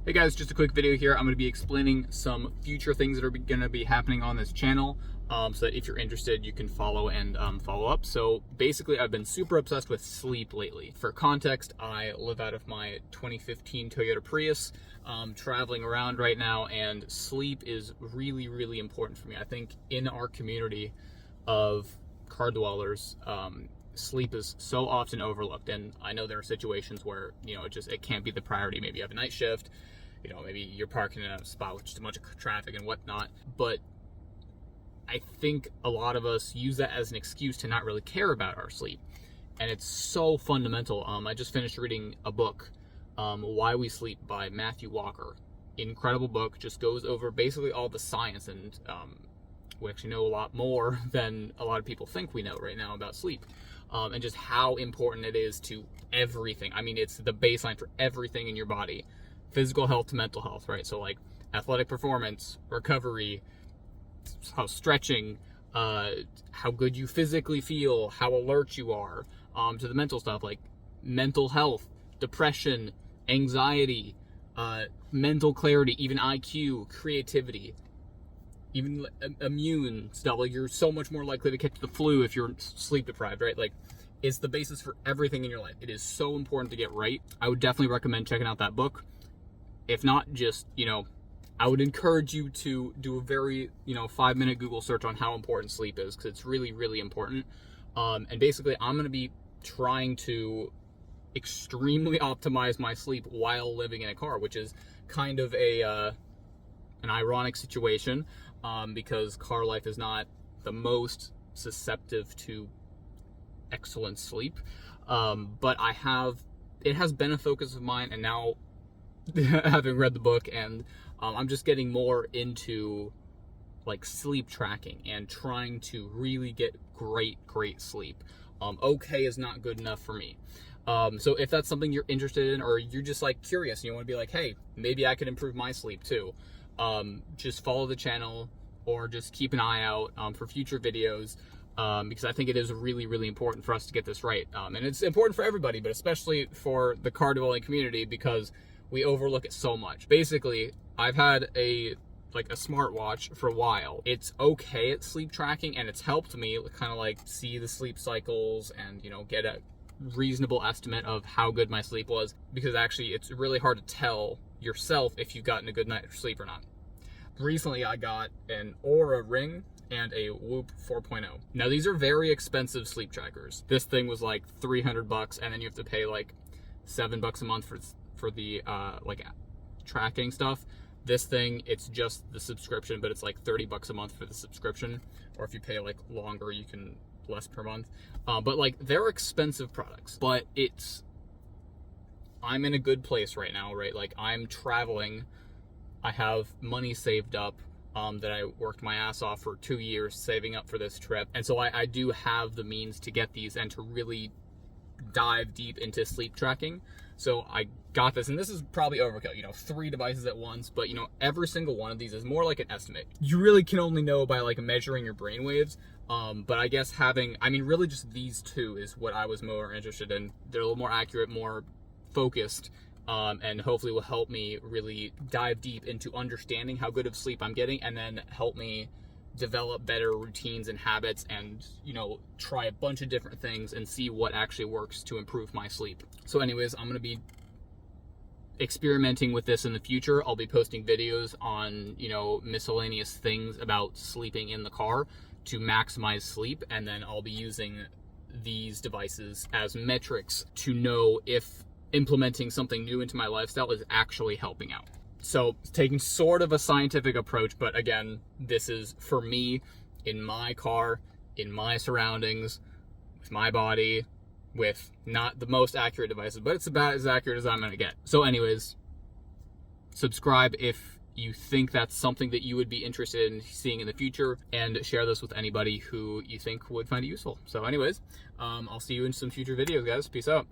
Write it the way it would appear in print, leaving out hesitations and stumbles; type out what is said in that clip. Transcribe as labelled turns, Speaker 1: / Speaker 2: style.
Speaker 1: Hey guys, just a quick video here. I'm going to be explaining some future things that are going to be happening on this channel, so that if you're interested, you can follow and follow up. So basically, I've been super obsessed with sleep lately. For context, I live out of my 2015 Toyota Prius, traveling around right now, and sleep is really, really important for me. I think in our community of car dwellers, sleep is so often overlooked, and I know there are situations where it can't be the priority. Maybe you have a night shift, maybe you're parking in a spot with just a bunch of traffic and whatnot, but I think a lot of us use that as an excuse to not really care about our sleep, and it's so fundamental. I just finished reading a book, Why We Sleep by Matthew Walker. Incredible book, just goes over basically all the science, and we actually know a lot more than a lot of people think we know right now about sleep, and just how important it is to everything. I mean, it's the baseline for everything in your body, physical health to mental health, right? So like athletic performance, recovery, how stretching, how good you physically feel, how alert you are, to the mental stuff like mental health, depression, anxiety, mental clarity, even IQ, creativity, even immune stuff. Like, you're so much more likely to catch the flu if you're sleep deprived, right? Like, it's the basis for everything in your life. It is so important to get right. I would definitely recommend checking out that book. If not, just, I would encourage you to do a very, 5-minute Google search on how important sleep is, because it's really, really important. And basically, I'm going to be trying to extremely optimize my sleep while living in a car, which is kind of an ironic situation, because CarLife is not the most susceptible to excellent sleep. But it has been a focus of mine, and now having read the book, and I'm just getting more into like sleep tracking and trying to really get great sleep. Okay is not good enough for me. So if that's something you're interested in, or you're just like curious and you want to be like, hey, maybe I could improve my sleep too, just follow the channel, or just keep an eye out for future videos, because I think it is really, really important for us to get this right. And it's important for everybody, but especially for the car dwelling community, because we overlook it so much. Basically, I've had a smartwatch for a while. It's okay at sleep tracking, and it's helped me kind of like see the sleep cycles and, get a reasonable estimate of how good my sleep was, because actually it's really hard to tell yourself if you've gotten a good night's sleep or not. Recently, I got an Aura Ring and a Whoop 4.0. Now, these are very expensive sleep trackers. This thing was like $300, and then you have to pay like $7 a month for the tracking stuff. This thing, it's just the subscription, but it's like $30 a month for the subscription, or if you pay like longer, you can less per month. But like, they're expensive products, but I'm in a good place right now, right? Like, I'm traveling, I have money saved up, that I worked my ass off for 2 years saving up for this trip, and so I do have the means to get these and to really dive deep into sleep tracking. So I got this, and this is probably overkill, 3 devices at once, but every single one of these is more like an estimate. You really can only know by like measuring your brain waves, but I guess really just these 2 is what I was more interested in. They're a little more accurate, more focused, and hopefully will help me really dive deep into understanding how good of sleep I'm getting, and then help me develop better routines and habits, and try a bunch of different things and see what actually works to improve my sleep. So anyways, I'm going to be experimenting with this in the future. I'll be posting videos on miscellaneous things about sleeping in the car to maximize sleep, and then I'll be using these devices as metrics to know if implementing something new into my lifestyle is actually helping out. So taking sort of a scientific approach, but again, this is for me, in my car, in my surroundings, with my body, with not the most accurate devices, but it's about as accurate as I'm going to get. So anyways, subscribe if you think that's something that you would be interested in seeing in the future, and share this with anybody who you think would find it useful. So anyways, I'll see you in some future videos, guys. Peace out.